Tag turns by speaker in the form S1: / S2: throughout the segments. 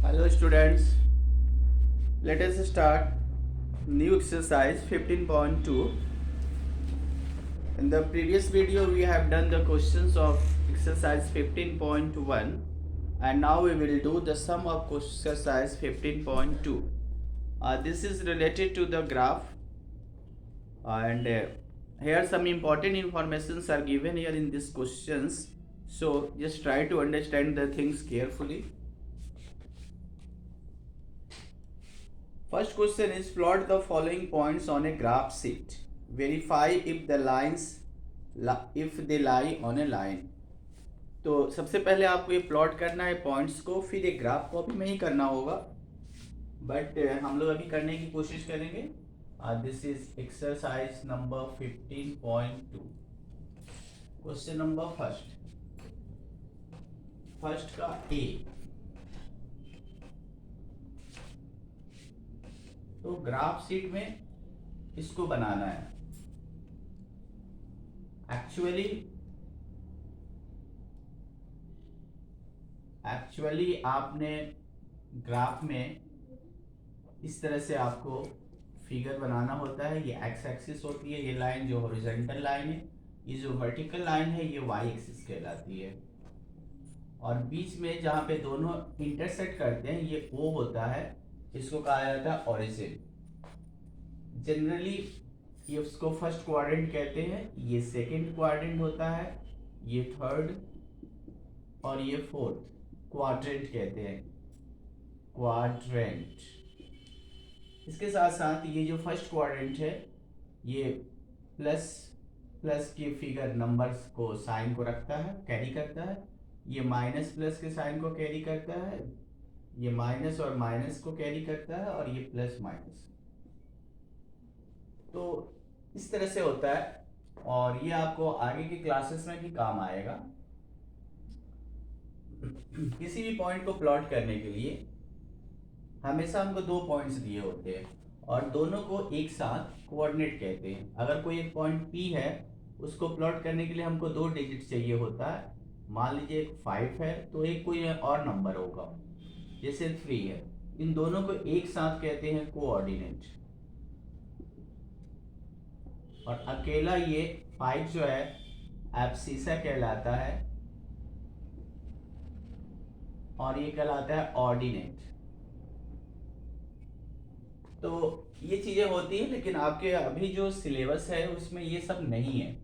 S1: Hello students, let us start new exercise 15.2. In the previous video we have done the questions of exercise 15.1 and now we will do the sum of exercise 15.2. This is related to the graph and here some important informations are given here in these questions. So just try to understand the things carefully. First question is plot the following points on a graph sheet. Verify if the lines if they lie on a line. तो सबसे पहले आपको ये plot करना है points को, फिर एक ग्राफ कॉपी में ही करना होगा, बट हम लोग अभी करने की कोशिश करेंगे. This is exercise number 15.2. Question number first का ए. तो ग्राफ शीट में इसको बनाना है. एक्चुअली आपने ग्राफ में इस तरह से आपको फिगर बनाना होता है. ये एक्स एक्सिस होती है, ये लाइन जो हॉरिजॉन्टल लाइन है, ये जो वर्टिकल लाइन है ये वाई एक्सिस कहलाती है, और बीच में जहाँ पे दोनों इंटरसेक्ट करते हैं ये ओ होता है, इसको कहा जाता है ओरिजिन. जनरली ये उसको फर्स्ट क्वाड्रेंट कहते हैं, ये सेकंड क्वाड्रेंट होता है, ये थर्ड और ये फोर्थ क्वाड्रेंट कहते हैं, क्वाड्रेंट. इसके साथ साथ ये जो फर्स्ट क्वाड्रेंट है ये प्लस प्लस की फिगर नंबर्स को साइन को रखता है, कैरी करता है. ये माइनस प्लस के साइन को कैरी करता है, ये माइनस और माइनस को कैरी करता है, और ये प्लस माइनस. तो इस तरह से होता है, और ये आपको आगे की क्लासेस में भी काम आएगा. किसी भी पॉइंट को प्लॉट करने के लिए हमेशा हमको दो पॉइंट्स दिए होते हैं और दोनों को एक साथ कोऑर्डिनेट कहते हैं. अगर कोई एक पॉइंट P है, उसको प्लॉट करने के लिए हमको दो डिजिट चाहिए होता है. मान लीजिए एक 5 है तो एक कोई और नंबर होगा, जैसे 3 है. इन दोनों को एक साथ कहते हैं कोऑर्डिनेट. और अकेला ये 5 जो है एब्सिसा कहलाता है, और ये कहलाता है ऑर्डिनेट. तो ये चीजें होती है, लेकिन आपके अभी जो सिलेबस है उसमें ये सब नहीं है.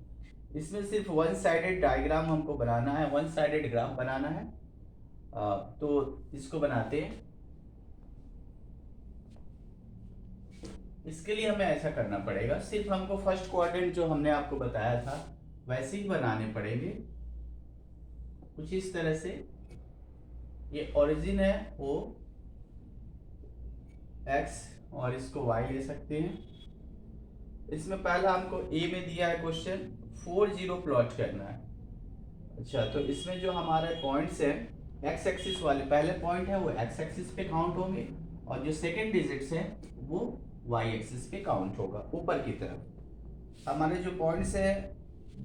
S1: इसमें सिर्फ वन साइडेड डायग्राम हमको बनाना है, वन साइडेड ग्राफ बनाना है. तो इसको बनाते हैं. इसके लिए हमें ऐसा करना पड़ेगा, सिर्फ हमको फर्स्ट क्वाड्रेंट जो हमने आपको बताया था वैसे ही बनाने पड़ेंगे, कुछ इस तरह से. ये ओरिजिन है वो x और इसको y ले सकते हैं. इसमें पहला हमको a में दिया है क्वेश्चन 40 प्लॉट करना है. अच्छा, तो इसमें जो हमारे पॉइंट्स है x एक्सिस वाले पहले पॉइंट है वो x एक्सिस पे काउंट होंगे, और जो सेकंड डिजिट्स है वो y एक्सिस पे काउंट होगा ऊपर की तरफ. हमारे जो पॉइंट्स है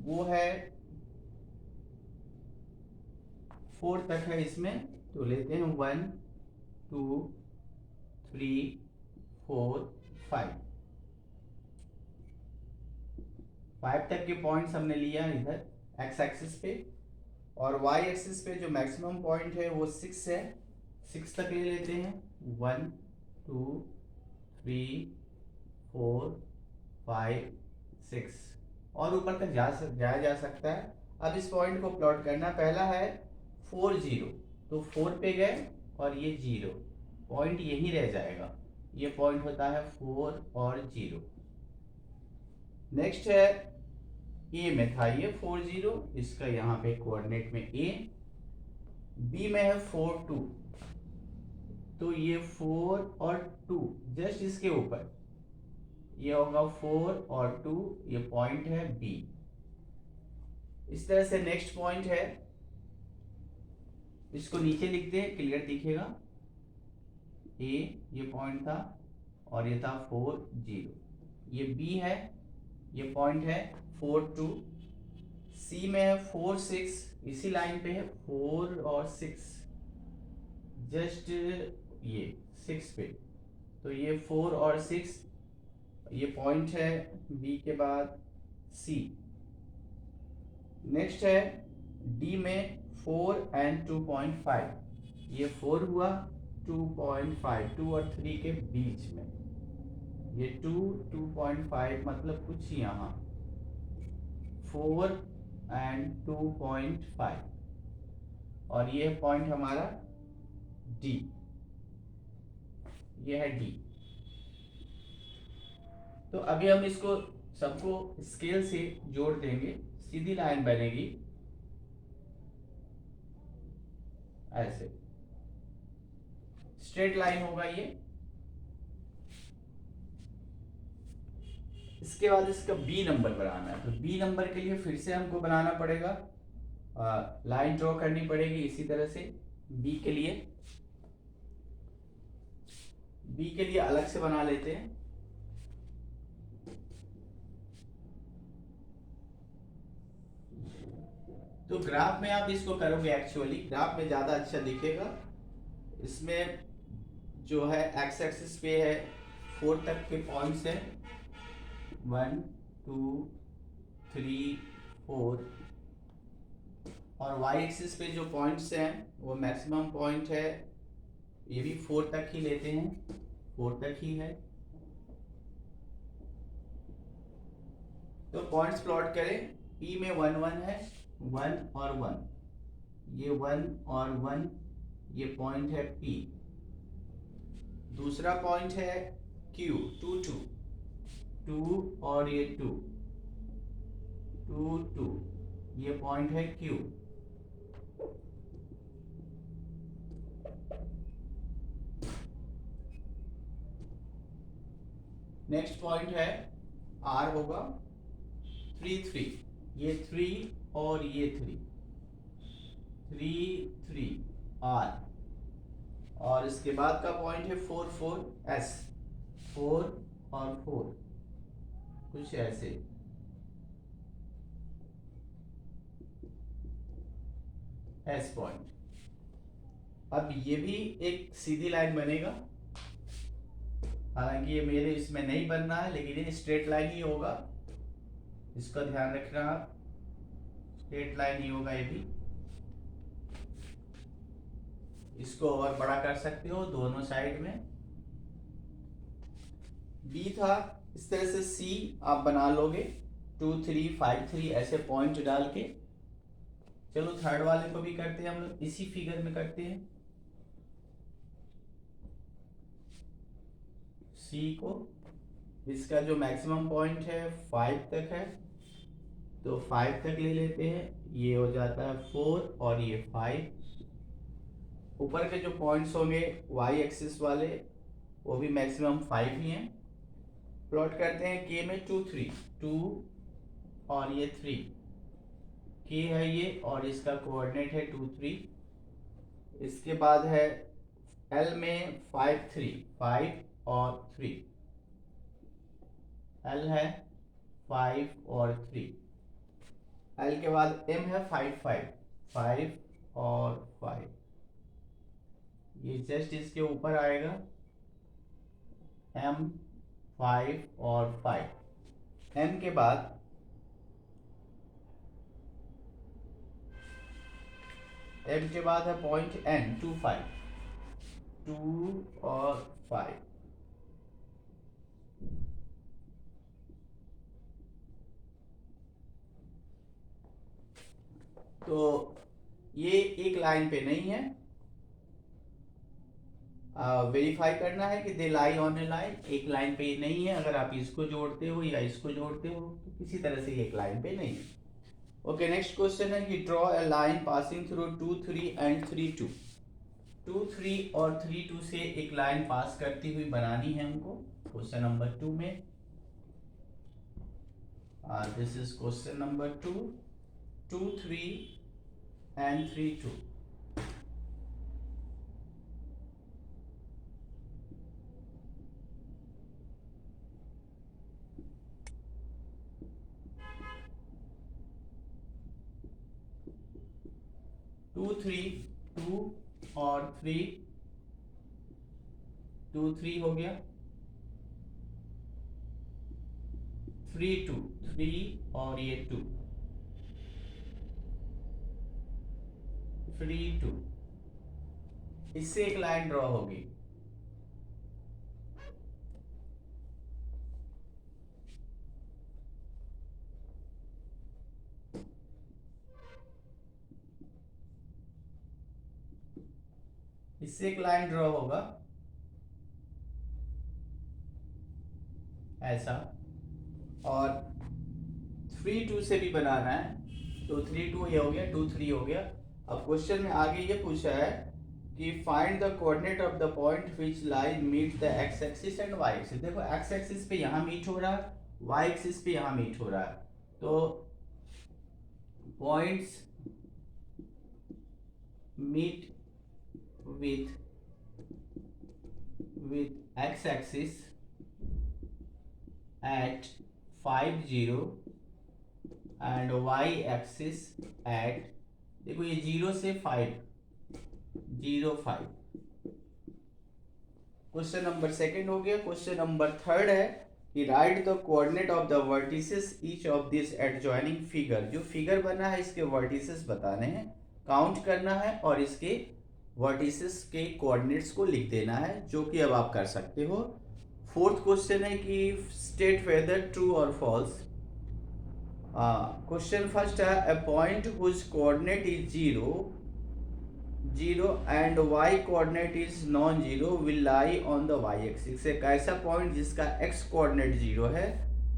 S1: वो है 4 तक है इसमें, तो लेते हैं 1 2 3 4 5. 5 तक के पॉइंट्स हमने लिया इधर x एक्सिस पे, और y एक्सिस पे जो मैक्सिमम पॉइंट है वो 6 है, 6 तक ले लेते हैं. 1 2 3 4 5 6, और ऊपर तक जाया जा सकता है. अब इस पॉइंट को प्लॉट करना. पहला है 4 0, तो 4 पे गए और ये 0 पॉइंट यही रह जाएगा. ये पॉइंट होता है 4 और 0. नेक्स्ट है ए में था ये 4 0, इसका यहाँ पे कोऑर्डिनेट में ए. बी में है 4 2, तो ये 4 और 2 जस्ट इसके ऊपर ये होगा 4 और 2, ये पॉइंट है बी. इस तरह से नेक्स्ट पॉइंट है, इसको नीचे लिखते हैं, क्लियर दिखेगा. ए ये पॉइंट था और ये था 4 0. ये बी है, ये पॉइंट है 4 2. सी में है 4 6, इसी लाइन पे है 4 और 6, जस्ट ये 6 पे, तो ये 4 और 6 ये पॉइंट है बी के बाद सी। नेक्स्ट है डी में 4 एंड 2.5, ये 4 हुआ, 2.5 2 और 3 के बीच में, ये 2 2.5 मतलब कुछ यहाँ 4 एंड 2.5, और ये पॉइंट हमारा डी, ये है डी। तो अभी हम इसको सबको स्केल से जोड़ देंगे, सीधी लाइन बनेगी ऐसे, स्ट्रेट लाइन होगा ये। इसके बाद इसका बी नंबर बनाना है, तो बी नंबर के लिए फिर से हमको बनाना पड़ेगा, लाइन ड्रॉ करनी पड़ेगी इसी तरह से। बी के लिए अलग से बना लेते हैं। तो ग्राफ में आप इसको करोगे, एक्चुअली ग्राफ में ज्यादा अच्छा दिखेगा। इसमें जो है एक्स एक्सिस पे है 4 तक के पॉइंट्स है, 1 2 3 4, और वाई एक्सिस पे जो पॉइंट्स हैं वो मैक्सिमम पॉइंट है, ये भी 4 तक ही लेते हैं, 4 तक ही है। तो पॉइंट्स प्लॉट करें, P में 1 1 है, 1 और 1, ये 1 और 1, ये पॉइंट है P। दूसरा पॉइंट है Q 2 2 2 और ये 2 2 2, ये पॉइंट है Q। नेक्स्ट पॉइंट है R होगा 3 3, ये 3 और ये 3 3 3 R, और इसके बाद का पॉइंट है 4 4 S, 4 और 4 कुछ ऐसे, S पॉइंट। अब ये भी एक सीधी लाइन बनेगा, हालांकि ये मेरे इसमें नहीं बनना है, लेकिन ये स्ट्रेट लाइन ही होगा, इसका ध्यान रखना आप, स्ट्रेट लाइन ही होगा ये भी। इसको और बड़ा कर सकते हो दोनों साइड में। बी था, इस तरह से सी आप बना लोगे 2 3 5 3 ऐसे पॉइंट डाल के। चलो थर्ड वाले को भी करते हैं हम लोग, इसी फिगर में करते हैं। सी को, इसका जो मैक्सिमम पॉइंट है 5 तक है, तो 5 तक ले लेते हैं, ये हो जाता है 4 और ये 5। ऊपर के जो पॉइंट्स होंगे वाई एक्सिस वाले वो भी मैक्सिमम 5 ही हैं। प्लॉट करते हैं के में 2 3 2 और ये 3, के है ये और इसका कोऑर्डिनेट है 2 3। इसके बाद है एल में 5 3 5 और 3, एल है 5 और 3। एल के बाद एम है 5 5 5 और 5, ये जस्ट इसके ऊपर आएगा, एम 5 और 5। एम के बाद एम के बाद है पॉइंट एन 2 5 2 और 5। तो ये एक लाइन पे नहीं है, वेरीफाई करना है कि दे लाई ऑन ए लाइन, एक लाइन पे ये नहीं है। अगर आप इसको जोड़ते हो या इसको जोड़ते हो तो किसी तरह से एक लाइन पे नहीं है। ओके, नेक्स्ट क्वेश्चन है कि draw a line passing through 2 3 and 3 2। 2 3 और 3 2 से एक लाइन पास करती हुई बनानी है हमको, क्वेश्चन नंबर 2 में। This is question number 2, 2 3 and 3 2। Two 3 2 और 3 2 3 हो गया, 3 2 3 और ये 2 3 2, इससे एक लाइन ड्रॉ होगी। इससे एक लाइन ड्रॉ होगा ऐसा, और 3 2 से भी बनाना है, तो 3 2 ये हो गया, 2 3 हो गया। अब क्वेश्चन में आगे ये पूछा है कि find the coordinate of the point which line meet the x axis and y axis. देखो एक्स एक्सिस पे यहाँ मीट हो रहा है, वाई एक्सिस पे यहाँ मीट हो रहा है, तो points meet with x axis at 5 0 and y axis at, देखो ये 0 से 5 0 5। क्वेश्चन नंबर सेकंड हो गया। क्वेश्चन नंबर थर्ड है कि right the coordinate of the vertices each of this adjoining figure. जो फिगर बना है इसके वर्टिसेस बताने हैं, काउंट करना है और इसके वर्टिसेस के कोऑर्डिनेट्स को लिख देना है, जो कि अब आप कर सकते हो। फोर्थ क्वेश्चन है कि स्टेट वेदर ट्रू और फॉल्स। क्वेश्चन फर्स्ट है a point whose coordinate is 0 and y coordinate is non zero will lie on the y axis. एक ऐसा पॉइंट जिसका x कोऑर्डिनेट 0 है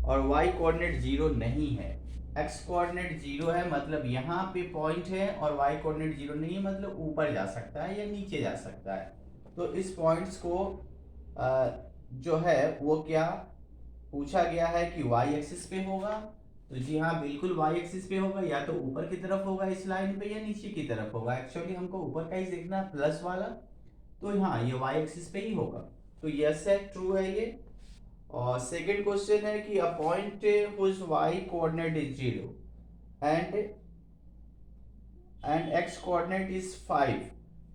S1: और y कोऑर्डिनेट 0 नहीं है। x कोऑर्डिनेट 0 है मतलब यहाँ पे पॉइंट है, और y कोऑर्डिनेट 0 नहीं है मतलब ऊपर जा सकता है या नीचे जा सकता है। तो इस पॉइंट्स को जो है वो क्या पूछा गया है कि y एक्सिस पे होगा, तो जी हाँ बिल्कुल y एक्सिस पे होगा, या तो ऊपर की तरफ होगा इस लाइन पे या नीचे की तरफ होगा। एक्चुअली हमको ऊपर का ही देखना प्लस वाला, तो हाँ ये y एक्सिस पे ही होगा, तो यस है, ट्रू है ये। और सेकंड क्वेश्चन है कि a point whose y coordinate is 0 and x coordinate is 5,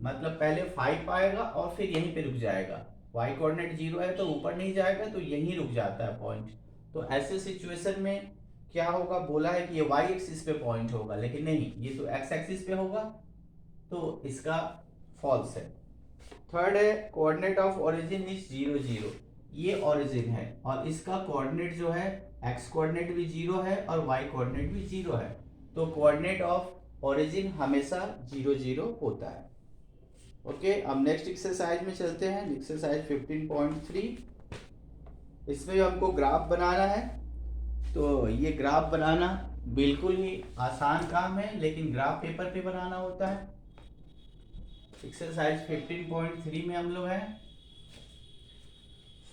S1: मतलब पहले 5 आएगा और फिर यहीं पे रुक जाएगा। y कोऑर्डिनेट 0 है तो ऊपर नहीं जाएगा, तो यहीं रुक जाता है पॉइंट। तो ऐसे सिचुएशन में क्या होगा, बोला है कि ये y एक्सिस पे पॉइंट होगा, लेकिन नहीं, ये तो x एक्सिस पे होगा, तो इसका फॉल्स है। थर्ड है कोऑर्डिनेट ऑफ ओरिजिन इज 0 0। ये ओरिजिन है और इसका कोऑर्डिनेट जो है x कोऑर्डिनेट भी 0 है और y कोऑर्डिनेट भी 0 है, तो कोऑर्डिनेट ऑफ ओरिजिन हमेशा 0 0 होता है। ओके, अब नेक्स्ट एक्सरसाइज में चलते हैं। एक्सरसाइज 15.3, इसमें हमको ग्राफ बनाना है। तो ये ग्राफ बनाना बिल्कुल ही आसान काम है, लेकिन ग्राफ पेपर पे बनाना होता है। एक्सरसाइज 15.3 में हम लोग हैं।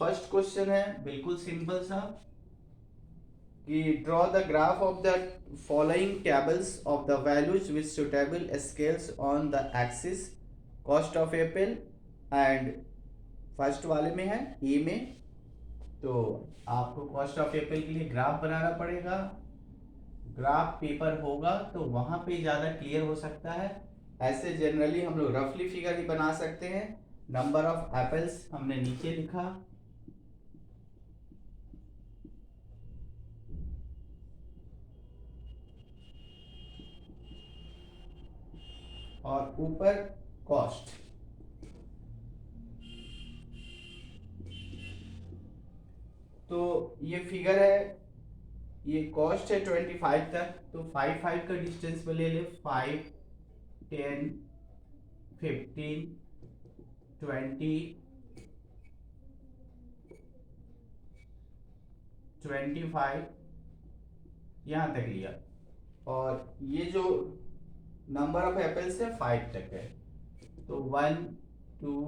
S1: फर्स्ट क्वेश्चन है बिल्कुल सिंपल सा कि draw the graph of the following tables of the values with suitable scales on the axis cost of Apple and, first वाले में है ए में, तो आपको कॉस्ट ऑफ एप्पल के लिए ग्राफ बनाना पड़ेगा। ग्राफ पेपर होगा तो वहां पे ज़्यादा क्लियर हो सकता है, ऐसे जनरली हम लोग रफली फिगर ही बना सकते हैं। नंबर ऑफ एप्पल्स हमने नीचे लिखा, और ऊपर कॉस्ट। तो ये फिगर है, ये कॉस्ट है 25 तक, तो 5 5 का डिस्टेंस पे ले ले, 5 10 15 20 25 यहाँ तक लिया, और ये जो नंबर ऑफ एप्पल्स है 5 तक है, तो 1 2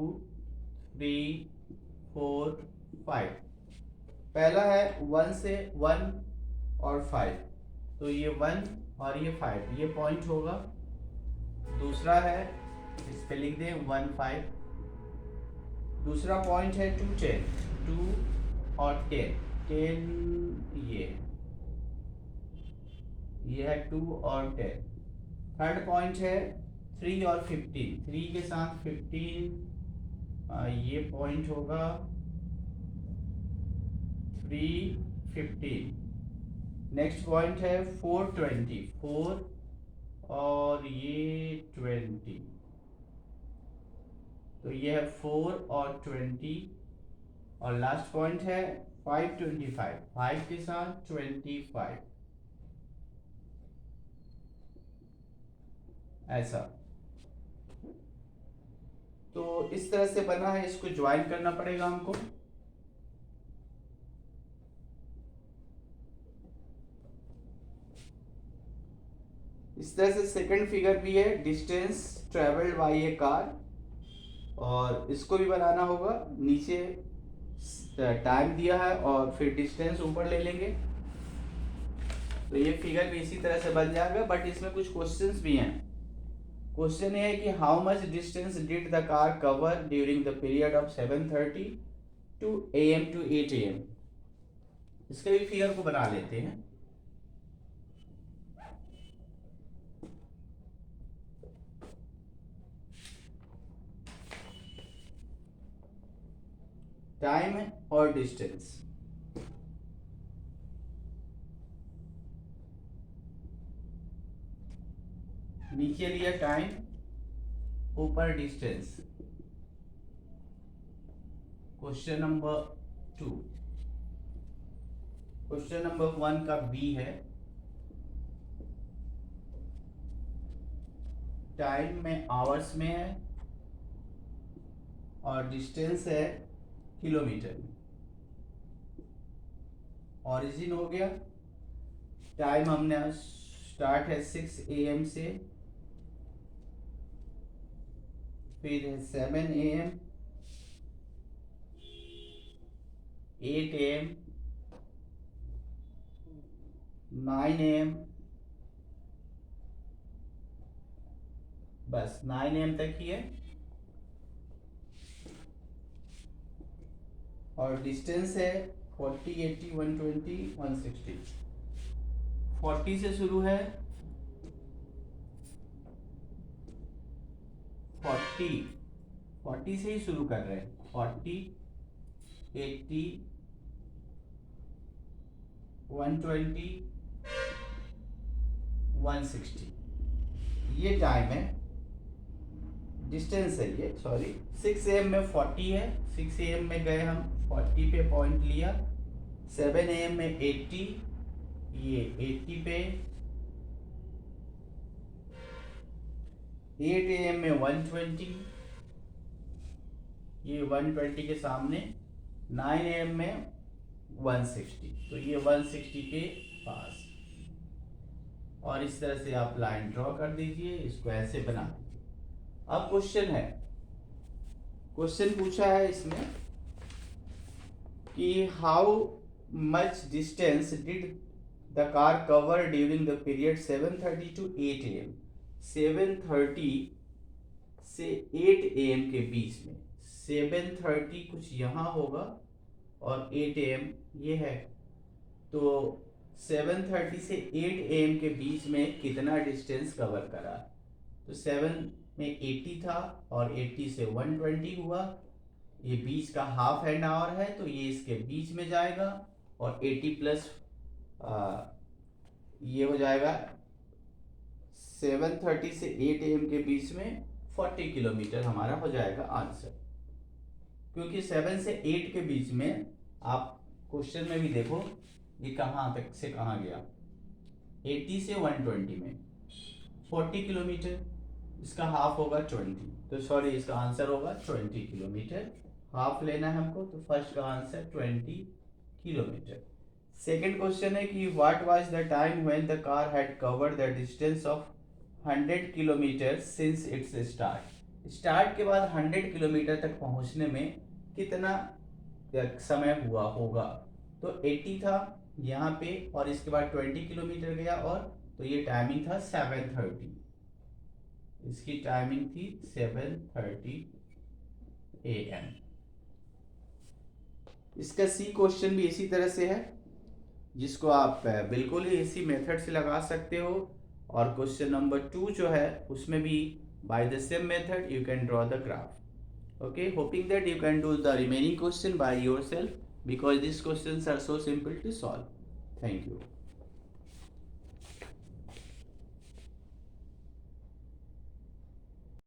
S1: 3 4 5। पहला है 1 से 1 और 5, तो ये 1 और ये 5, ये पॉइंट होगा। दूसरा है, इस पे लिख दें 1 5। दूसरा पॉइंट है 2 10, 2 और 10 10, ये है 2 और 10। थर्ड पॉइंट है 3 और 15, 3 के साथ 15 ये पॉइंट होगा 315। नेक्स्ट पॉइंट है 424 और ये 20, तो ये है 4 और 20। और लास्ट पॉइंट है 525, 5 के साथ 25, ऐसा। तो इस तरह से बना है, इसको ज्वाइन करना पड़ेगा हमको। इस तरह से सेकंड फिगर भी है, distance travelled by A car, और इसको भी बनाना होगा। नीचे टाइम दिया है और फिर डिस्टेंस ऊपर ले लेंगे, तो ये फिगर भी इसी तरह से बन जाएगा। बट इसमें कुछ क्वेश्चंस भी हैं। क्वेश्चन ये है कि how much distance did the car cover during the period of 7:30 AM to 8 AM। इसके भी फिगर को बना लेते हैं। टाइम और डिस्टेंस, नीचे लिया टाइम, ऊपर distance. Question number 2, question number 1 का बी है, टाइम में आवर्स में है और डिस्टेंस है किलोमीटर में। ऑरिजिन हो गया, टाइम हमने स्टार्ट है 6 AM से, फिर है 7 AM, 8 AM, 9 AM, बस 9 AM तक ही है। और डिस्टेंस है 40, 80, 120, 160। 40 से शुरू है, 40 से ही शुरू कर रहे हैं। 40, 80, 120, 160, ये टाइम है। डिस्टेंस है ये, सॉरी, 6 AM में 40 है, 6 AM में गए हम, 40 पे पॉइंट लिया। 7 AM में 80, ये 80 पे। 8 AM में 120, ये 120 के सामने। 9 AM में 160, तो ये 160 के पास। और इस तरह से आप लाइन ड्रॉ कर दीजिए, इसको ऐसे बना दीजिए। अब क्वेश्चन है, क्वेश्चन पूछा है इसमें कि how much distance did the car cover during the period 7:30 to 8 AM। 7:30 से 8 AM के बीच में, 7:30 कुछ यहाँ होगा और 8 AM ये है, तो 7:30 से 8 AM के बीच में कितना डिस्टेंस कवर करा। तो 7 में 80 था और 80 से 120 हुआ, ये बीच का हाफ एन आवर है, तो ये इसके बीच में जाएगा। और 80 प्लस ये हो जाएगा 7:30 से 8 AM के बीच में 40 किलोमीटर हमारा हो जाएगा आंसर। क्योंकि 7 से 8 के बीच में, आप क्वेश्चन में भी देखो ये कहाँ तक से कहाँ गया, 80 से 120 में 40 किलोमीटर, इसका हाफ होगा 20, तो सॉरी इसका आंसर होगा 20 किलोमीटर। हाफ लेना है हमको, तो फर्स्ट का आंसर 20 किलोमीटर। सेकेंड क्वेश्चन है कि what was the time when the car had covered the distance of 100 kilometre since it's start. Start के बाद 100 किलोमीटर तक पहुंचने में कितना समय हुआ होगा। तो 80 था यहाँ पे और इसके बाद 20 किलोमीटर गया, और तो ये टाइमिंग था 7:30, इसकी टाइमिंग थी 7:30 AM। इसका सी क्वेश्चन भी इसी तरह से है, जिसको आप बिल्कुल ही इसी मेथड से लगा सकते हो। और क्वेश्चन नंबर 2 जो है उसमें भी by the same method you can draw the graph. Okay, hoping that you can do the remaining question by yourself because these questions are so simple to solve. Thank you.